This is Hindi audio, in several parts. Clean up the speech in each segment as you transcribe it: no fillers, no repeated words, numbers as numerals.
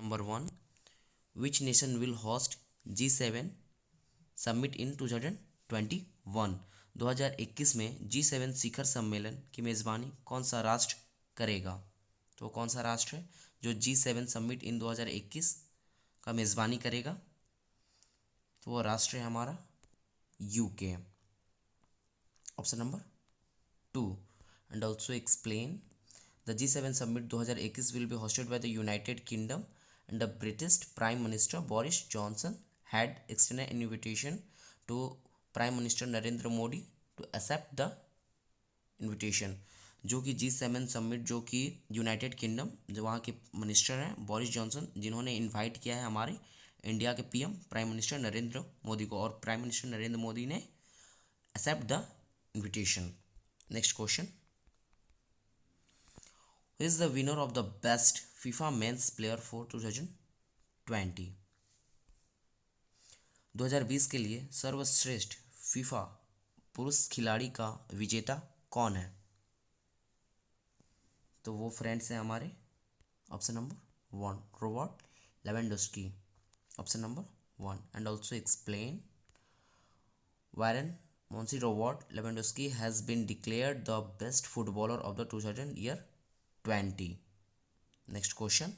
Number 1, which nation will host G7 summit in 2021? 2021 में G7 शिखर सम्मेलन की मेज़बानी कौन सा राष्ट्र करेगा? तो कौन सा राष्ट्र है जो G7 समिट इन 2021 का मेज़बानी करेगा? तो वो राष्ट्र है हमारा UK. Option number 2, and also explain. The G7 summit 2021 will be hosted by the United kingdom and the British prime minister Boris Johnson had extended an invitation to Prime Minister Narendra Modi to accept the invitation। जो कि G7 समिट जो कि यूनाइटेड किंगडम जो वहाँ के मिनिस्टर हैं बोरिस जॉनसन, जिन्होंने इनवाइट किया है हमारे इंडिया के PM prime minister Narendra Modi को, और प्राइम मिनिस्टर नरेंद्र मोदी ने accept the invitation. Next question, who is the winner of the best FIFA men's player for 2020? 2020 के लिए सर्वश्रेष्ठ फीफा पुरुष खिलाड़ी का विजेता कौन है? तो वो फ्रेंड्स हैं हमारे option number 1, Robert Lewandowski. Option number 1, and also explain. Warren Monsey Robert Lewandowski has been declared the best footballer of the 2020। Next question,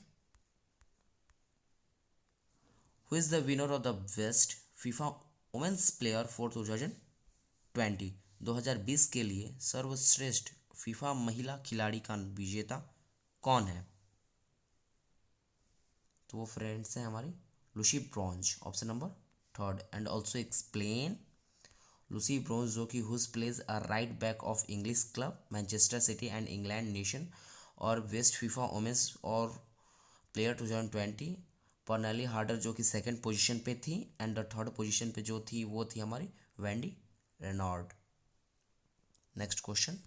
who is the winner of the best FIFA women's player for 2020? 2020 के लिए सर्वश्रेष्ठ फीफा महिला खिलाड़ी का विजेता कौन है? तो वो फ्रेंड्स हैं हमारी Lucy Bronze. Option number 3, and also explain. Lucy Bronze जो कि whose plays a right back of English club Manchester City and England nation, और बेस्ट फीफा वुमेन्स और प्लेयर 2020 पर्नेली हार्डर जो कि सेकंड पोजीशन पे थी, एंड द थर्ड पोजीशन पे जो थी वो थी हमारी Wendie Renard. Next question,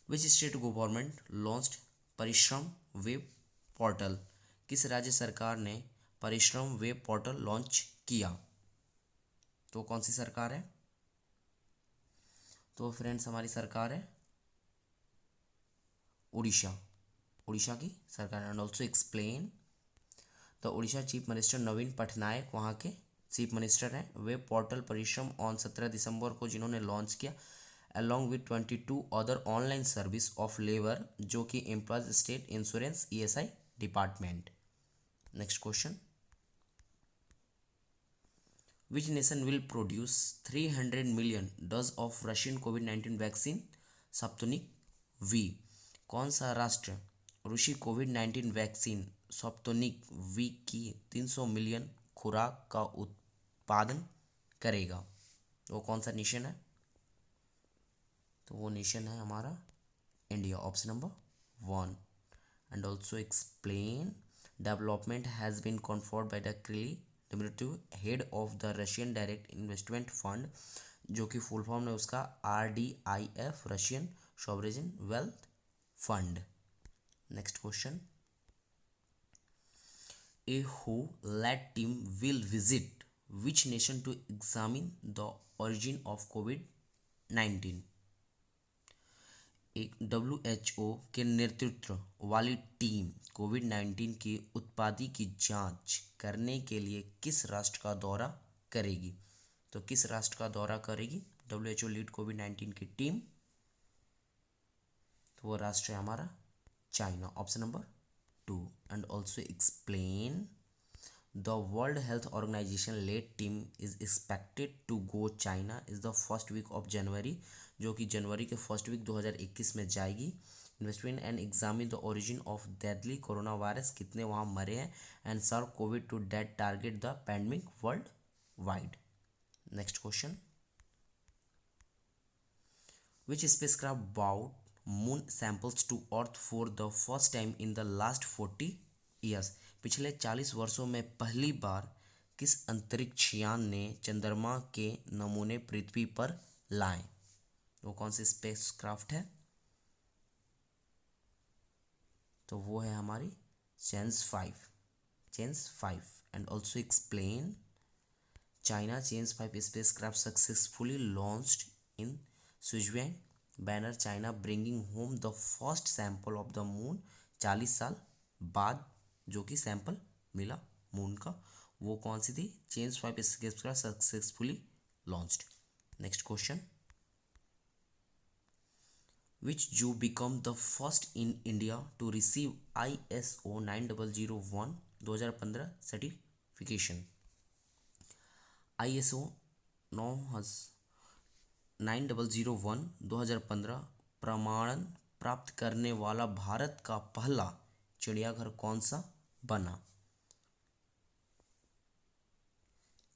which state government launched Parishram web portal? किस राज्य सरकार ने परिश्रम वेब पोर्टल लॉन्च किया? तो कौन सी सरकार है? तो फ्रेंड्स हमारी सरकार है उड़ीसा, उड़ीसा की सरकार। And also explain. The Orissa chief minister Naveen Patnaik वहाँ के चीफ मिनिस्टर हैं। वेब पोर्टल परिश्रम ऑन 17 दिसंबर को जिन्होंने लॉन्च किया along with 22 other online service of labour जो कि employees state insurance ESI department. Next question, which nation will produce 300 million doses of Russian कोविड-19 वैक्सीन स्पुतनिक V? कौन सा राष्ट्र रूसी कोविड-19 वैक्सीन स्पुतनिक V की 300 मिलियन खुराक का उत्पादन करेगा? वो कौन सा नेशन है? तो वो नेशन है हमारा India. Option number 1, and also explain. Development has been conferred by the Kirill Dmitriev, head of the Russian direct investment fund, जो कि फुल फॉर्म है उसका RDIF, Russian sovereign wealth fund. Next question, a who led team will visit which nation to examine the origin of कोविड-19? एक WHO के नेतृत्व वाली टीम कोविड-19 की उत्पत्ति की जांच करने के लिए किस राष्ट्र का दौरा करेगी? तो किस राष्ट्र का दौरा करेगी WHO लीड कोविड-19 की टीम? तो वो राष्ट्र है हमारा China. Option number 2, and also explain. The world health organisation led team is expected to go China is the first week of January, जो कि जनवरी के फर्स्ट वीक 2021 में जाएगी। Investment and examine the origin of deadly corona virus, कितने वहाँ मरे हैं, and serve COVID to dead target the pandemic worldwide. Next question, which spacecraft brought moon samples to earth for the first time in the last 40 years? पिछले 40 वर्षों में पहली बार किस अंतरिक्ष यान ने चंद्रमा के नमूने पृथ्वी पर लाए? वो कौन सी स्पेसक्राफ्ट है? तो वो है हमारी चेंस 5। And also explain. China चेंस 5 spacecraft successfully launched in Switzerland banner China bringing home the first sample of the moon 40 साल बाद जो कि सैंपल मिला मून का, वो कौन सी थी? Change 5 spacecraft successfully launched. Next question, which Jew become the first in India to receive ISO 9001 2015 certification? ISO 9001 2015 प्रमाणन प्राप्त करने वाला भारत का पहला चिड़ियाघर कौन सा बना?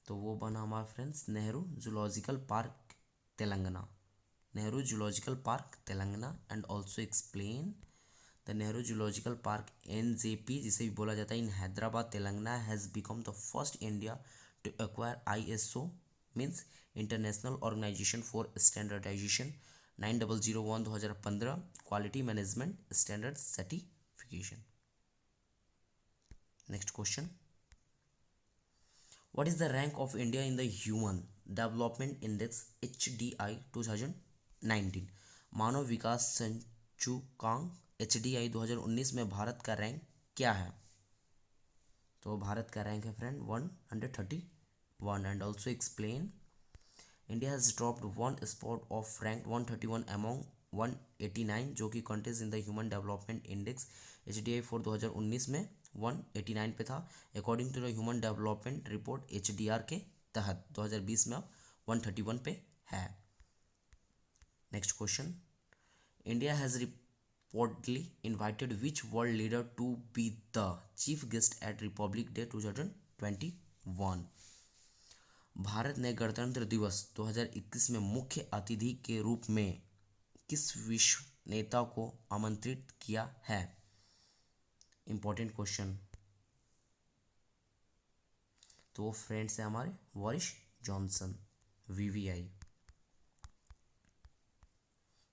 तो वो बना हमारा friends Nehru zoological park Telangana, Nehru zoological park Telangana. And also explain the Nehru zoological park NJP, जिसे भी बोला जाता है, in Hyderabad Telangana has become the first India to acquire ISO means international organisation for standardisation 9001 2015 quality management standard certification. Next question, what is the rank of India in the Human Development Index HDI 2019? मानव विकास सूचकांक HDI 2019 में भारत का रैंक क्या है? तो भारत का रैंक है friend 131। And also explain India has dropped one spot of rank 131 among 189 जो कि countries in the human development index HDI for 2019 में 189 पे था। According to the human development report HDR के तहत 2020 में अब 131 पे है। Next question, India has reportedly invited which world leader to be the chief guest at Republic Day 2021? भारत ने गणतंत्र दिवस 2021 में मुख्य अतिथि के रूप में किस विश्व नेता को आमंत्रित किया है? Important question. तो वो फ्रेंड्स है हमारे बोरिस जॉनसन VVI,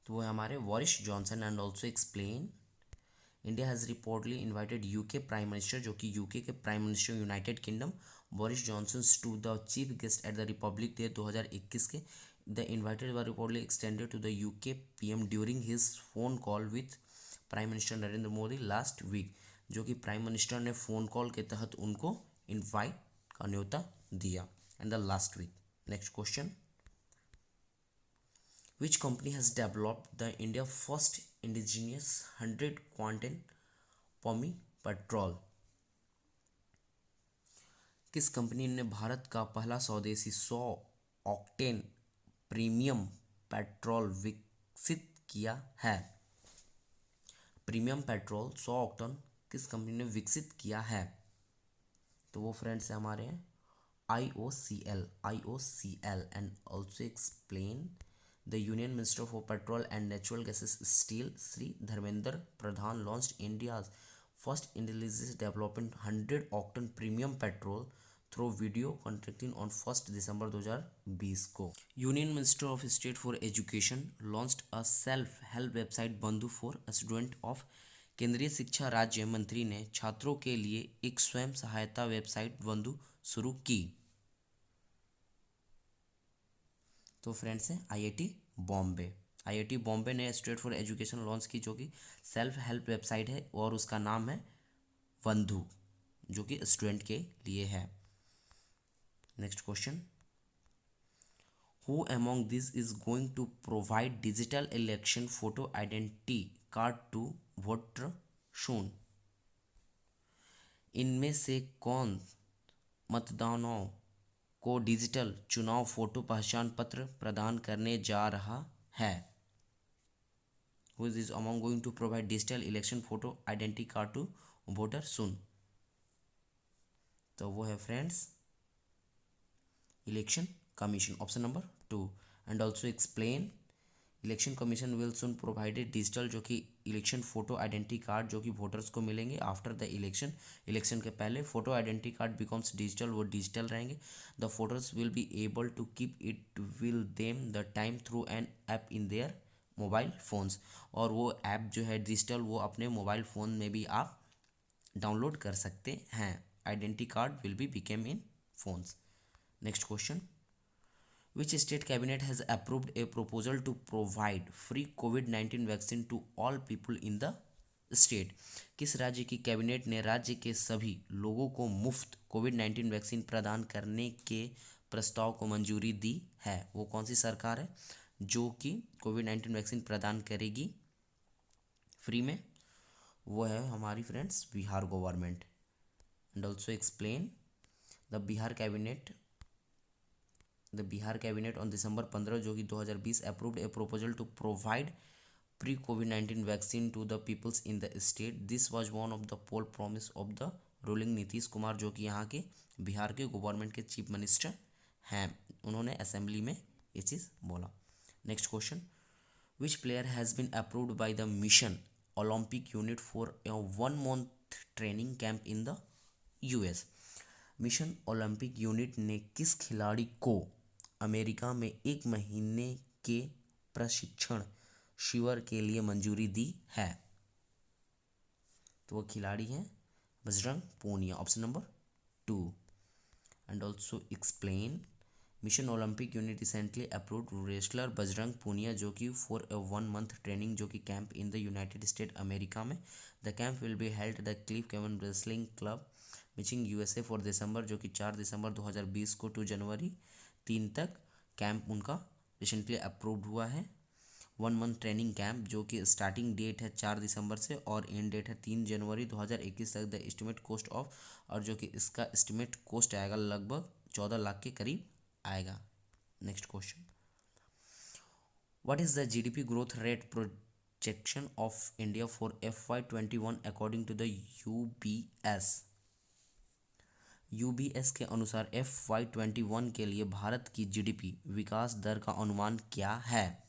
तो वो है हमारे Boris Johnson. And also explain India has reportedly invited UK prime minister, जो कि UK के prime minister United Kingdom Boris Johnson to the chief guest at the Republic Day 2021 के। The invited were reportedly extended to the UK PM during his phone call with prime minister Narendra Modi last week, जो कि प्राइम मिनिस्टर ने फ़ोन कॉल के तहत उनको इन्वाइट का न्योता दिया इन the last week. Next question, which company has developed the India first indigenous 100 quantum पॉमी पेट्रोल? किस कंपनी ने भारत का पहला स्वदेशी 100 ऑक्टेन प्रीमियम पेट्रोल विकसित किया है? प्रीमियम पेट्रोल 100 ऑक्टेन किस कंपनी ने विकसित किया है? तो वो फ्रेंड्स है हमारे IOCL। And also explain the union minister for petrol and natural gases steel Shri Dharmendra Pradhan launched India's first intelligence development 100 octane premium petrol through video conferencing on 1 दिसंबर 2020 को। Union minister of state for education launched a self help website बंधु फॉर स्टूडेंट ऑफ। केंद्रीय शिक्षा राज्य मंत्री ने छात्रों के लिए एक स्वयं सहायता वेबसाइट बंधु शुरू की। तो फ्रेंड्स है IIT बॉम्बे ने स्टेट फॉर एजुकेशन लॉन्च की, जो कि सेल्फ हेल्प वेबसाइट है और उसका नाम है बंधु, जो कि स्टूडेंट के लिए है। Next question, who among this is going to provide digital election photo identity card to voter soon? इनमें से कौन मतदाताओं को डिजिटल चुनाव फोटो पहचान पत्र प्रदान करने जा रहा है? Who is among going to provide digital election photo identity card to voter soon? तो वो है friends election commission, option number 2। And also explain election commission will soon provided digital, जो कि इलेक्शन फोटो आइडेंटिटी कार्ड जो कि वोटर्स को मिलेंगे आफ्टर द इलेक्शन के पहले photo identity card becomes digital, वो डिजिटल रहेंगे। The voters will be able to keep it will them the time through an app in their mobile phones, और वो ऐप जो है डिजिटल वो अपने मोबाइल फ़ोन में भी आप डाउनलोड कर सकते हैं। Identity card will be became in phones. Next question, which state cabinet has approved a proposal to provide free COVID-19 vaccine to all people in the state, किस राज्य की कैबिनेट ने राज्य के सभी लोगों को मुफ्त कोविड-19 वैक्सीन प्रदान करने के प्रस्ताव को मंजूरी दी है? वो कौन सी सरकार है जो कि कोविड-19 वैक्सीन प्रदान करेगी फ्री में? वो है हमारी friends Bihar government. And also explain the Bihar cabinet on December 15 जो कि 2020 approved a proposal to provide free COVID vaccine to the peoples in the state. This was one of the poll promise of the ruling Nitish Kumar जो कि यहाँ के बिहार के गवर्नमेंट के चीफ मिनिस्टर हैं। उन्होंने असेंबली में ये चीज़ बोला। Next question, which player has been approved by the mission Olympic unit for a 1 month training camp in the US? Mission Olympic unit ने किस खिलाड़ी को अमेरिका में 1 महीने के प्रशिक्षण शिविर के लिए मंजूरी दी है? तो वो खिलाड़ी हैं Bajrang Punia, option number 2। And also explain mission Olympic unit recently approved wrestler Bajrang Punia जो कि फॉर ए 1 month ट्रेनिंग जो कि camp in the United State America में। The camp will be held the Cliff Keen wrestling club Michigan USA for दिसंबर जो कि 4 दिसंबर 2020 को 2 जनवरी 3 तक कैंप उनका रिसेंटली अप्रूव्ड हुआ है। 1 month ट्रेनिंग कैंप जो कि स्टार्टिंग डेट है 4 दिसंबर से और एंड डेट है 3 जनवरी 2021 तक। द एस्टिमेट कॉस्ट ऑफ, और जो कि इसका एस्टिमेट कॉस्ट आएगा लगभग 14 लाख के करीब आएगा। Next question, what is the GDP growth rate projection of India for FY21 according to the UBS के अनुसार FY21 के लिए भारत की जीडीपी विकास दर का अनुमान क्या है?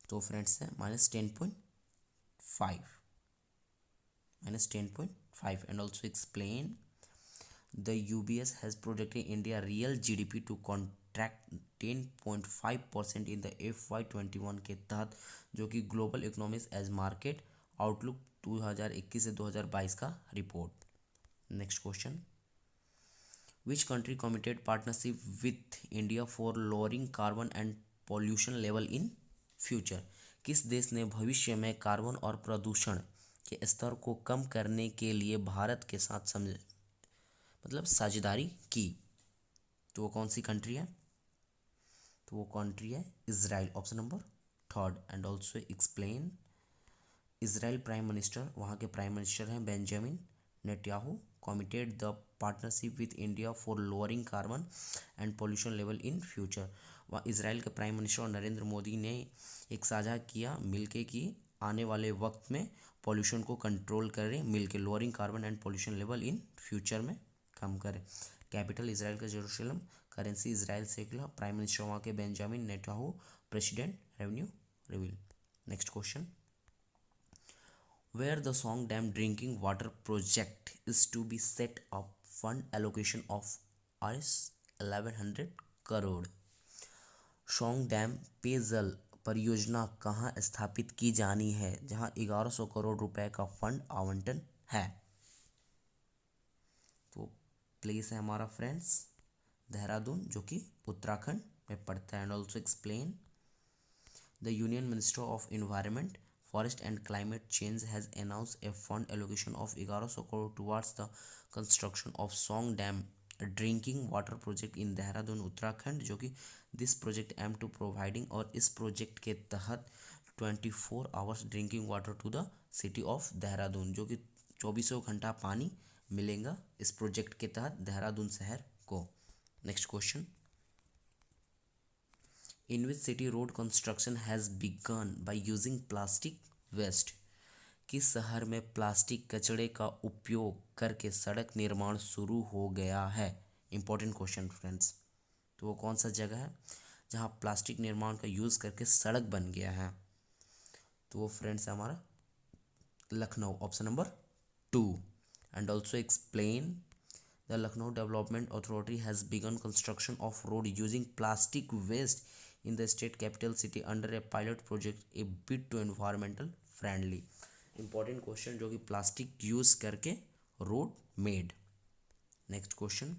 तो फ्रेंड्स है -10.5 and also explain the UBS has projected India real GDP to contract 10.5% in the FY21 के तहत जो कि global economics as market outlook 2021 से 2022 का रिपोर्ट। Next question, which country committed partnership with India for lowering carbon and pollution level in future? किस देश ने भविष्य में कार्बन और प्रदूषण के स्तर को कम करने के लिए भारत के साथ साझेदारी की? तो वो कौन सी कंट्री है? तो वो कंट्री है Israel, option number 3। And also explain Israel prime minister, वहाँ के प्राइम मिनिस्टर हैं Benjamin Netanyahu, committed the partnership with India for lowering carbon and pollution level in future. वहाँ इजराइल के प्राइम मिनिस्टर और नरेंद्र मोदी ने एक साझा किया मिलके कि आने वाले वक्त में पॉल्यूशन को कंट्रोल करें मिलके, lowering carbon and pollution level in future में कम करें। कैपिटल इजराइल का Jerusalem, currency Israel secular, prime minister वहाँ के Benjamin Netanyahu, president revenue reveal. Next question, where the Song Dam drinking water project is to be set up, fund allocation of Rs 1100 crore। Song dam पेयजल परियोजना कहाँ स्थापित की जानी है जहाँ 1100 करोड़ रुपए का फंड आवंटन है? तो प्लेस है हमारा फ्रेंड्स देहरादून जो कि उत्तराखंड में पड़ता है। And also explain the union minister of environment Forest and Climate Change has announced a fund allocation of 1100 crore towards the construction of Song Dam drinking water project in Dehradun, Uttarakhand, जो कि this project aim to providing, और इस प्रोजेक्ट के तहत 24 hours drinking water to the city of Dehradun, जो कि 24 घंटा पानी मिलेगा इस प्रोजेक्ट के तहत देहरादून शहर को। Next question, in which city road construction has begun by using plastic waste? किस शहर में प्लास्टिक कचड़े का उपयोग करके सड़क निर्माण शुरू हो गया है? Important question friends. तो वो कौन सा जगह है जहाँ प्लास्टिक निर्माण का यूज़ करके सड़क बन गया है? तो वो फ्रेंड्स हमारा Lucknow, option number 2। And also explain the Lucknow development authority has begun construction of road using plastic waste in the state capital city under a pilot project, a bid to environmental friendly। important question जो कि प्लास्टिक यूज करके road made. Next question,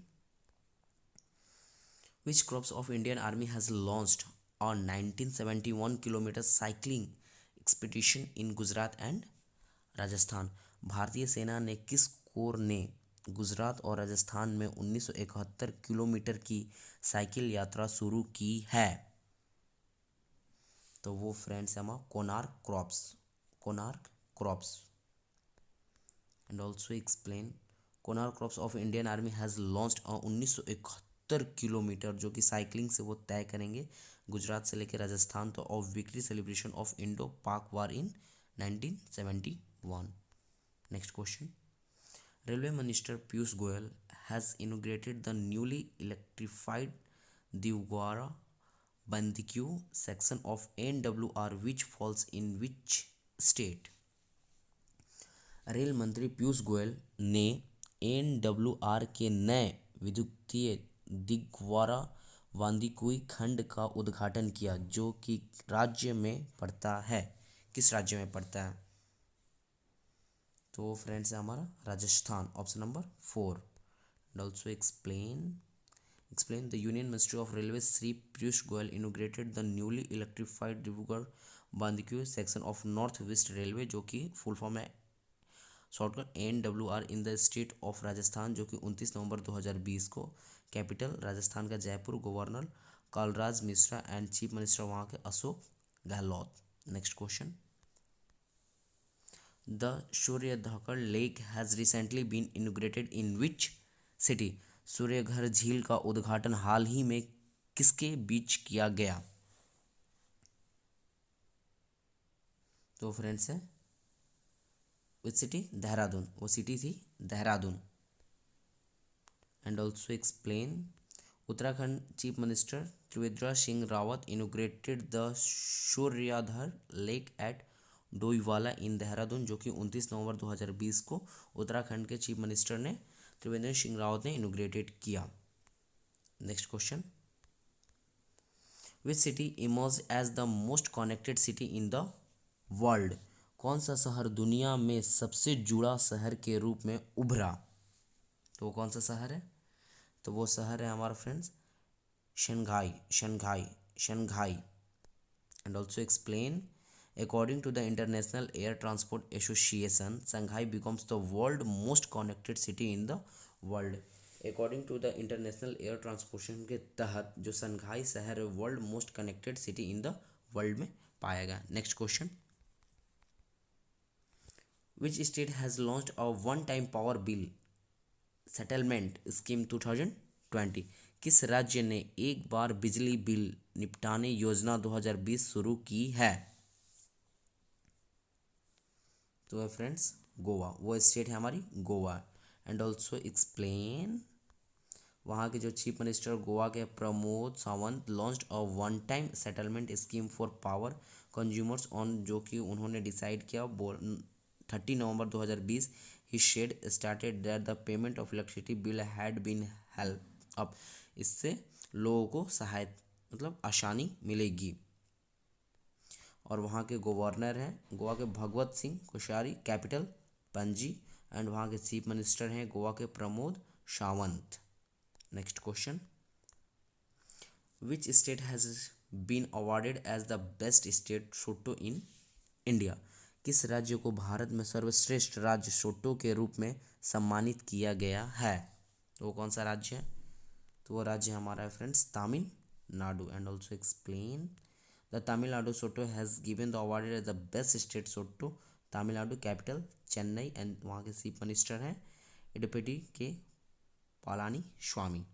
which corps of Indian Army has launched a 1971 kilometer cycling expedition in Gujarat and Rajasthan. भारतीय सेना ने किस कोर ने गुजरात और राजस्थान में 1971 किलोमीटर की साइकिल यात्रा शुरू की है? तो वो फ्रेंड्स है हमारा Konark crops. And also explain Konark crops of Indian army has launched 1971 kilometre जो कि साइकिलिंग से वो तय करेंगे गुजरात से लेकर राजस्थान तो of victory celebration of Indo Pak war in 1971। Next question, railway minister Piyush Goyal has inaugurated the newly electrified Divgawada Bandikui section of NWR which falls in which state? Rail मंत्री पीयूष गोयल ने NWR के नए विद्युतीय दिगवाड़ा बांदीकुई खंड का उद्घाटन किया जो कि राज्य में पड़ता है। किस राज्य में पड़ता है? तो फ्रेंड्स है हमारा Rajasthan, option number 4। And also explain the Union Ministry of Railways Sri Piyush Goyal inaugurated the newly electrified Dibrugarh Bandikyu section of North West Railway जो कि फुल फॉर्म है shortcut NWR in the state of Rajasthan जो कि 29 नवंबर 2020 को। कैपिटल राजस्थान का Jaipur. Governor Kalraj Mishra and chief minister वहाँ के Ashok Gehlot. Next question, the Suryadhar lake has recently been inaugurated in which city? Suryadhar झील का उद्घाटन हाल ही में किसके बीच किया गया? तो फ्रेंड्स है विच सिटी? देहरादून। वो सिटी थी Dehradun. And also explain Uttarakhand chief minister Trivendra Singh Rawat inaugurated the Suryadhar lake at Doiwala in Dehradun जो कि 29 नवंबर 2020 को उत्तराखंड के चीफ मिनिस्टर ने त्रिवेंद्र सिंह रावत ने इनोग्रेटेड किया। Next question, which city emerge as the most connected city in the world? कौन सा शहर दुनिया में सबसे जुड़ा शहर के रूप में उभरा? तो वो कौन सा शहर है? तो वो शहर है हमारा friends Shanghai. And also explain according to the International Air Transport Association Shanghai becomes the world most connected city in the world। according to the International Air Transportation के तहत जो शंघाई शहर है world most connected city in the world में पाया गया। Next question, which state has launched a one time power bill settlement scheme 2020? किस राज्य ने एक बार बिजली बिल निपटाने योजना 2020 शुरू की है? तो है फ्रेंड्स गोवा। वो स्टेट है हमारी गोवा। एंड ऑल्सो एक्सप्लेन वहाँ के जो चीफ मिनिस्टर गोवा के Pramod Sawant launched a one time settlement scheme for power consumers on जो कि उन्होंने डिसाइड किया 30 नवंबर 2020। He said started that the payment of electricity bill had been help up. इससे लोगों को सहायता मतलब आसानी मिलेगी। और वहाँ के गवर्नर हैं गोवा के भगवत सिंह कोश्यारी। कैपिटल पणजी। एंड वहाँ के चीफ मिनिस्टर हैं गोवा के Pramod Sawant. Next question, which state has been awarded as the best state SOTTO in India? किस राज्य को भारत में सर्वश्रेष्ठ राज्य सोटो के रूप में सम्मानित किया गया है? तो वो कौन सा राज्य है? तो वो राज्य हमारा है friends Tamil Nadu. And also explain the Tamil Nadu so to has given the award as the best state so to Tamil Nadu. Capital Chennai. And वहाँ के चीफ मिनिस्टर हैं इडुपट्टी के पलानी स्वामी।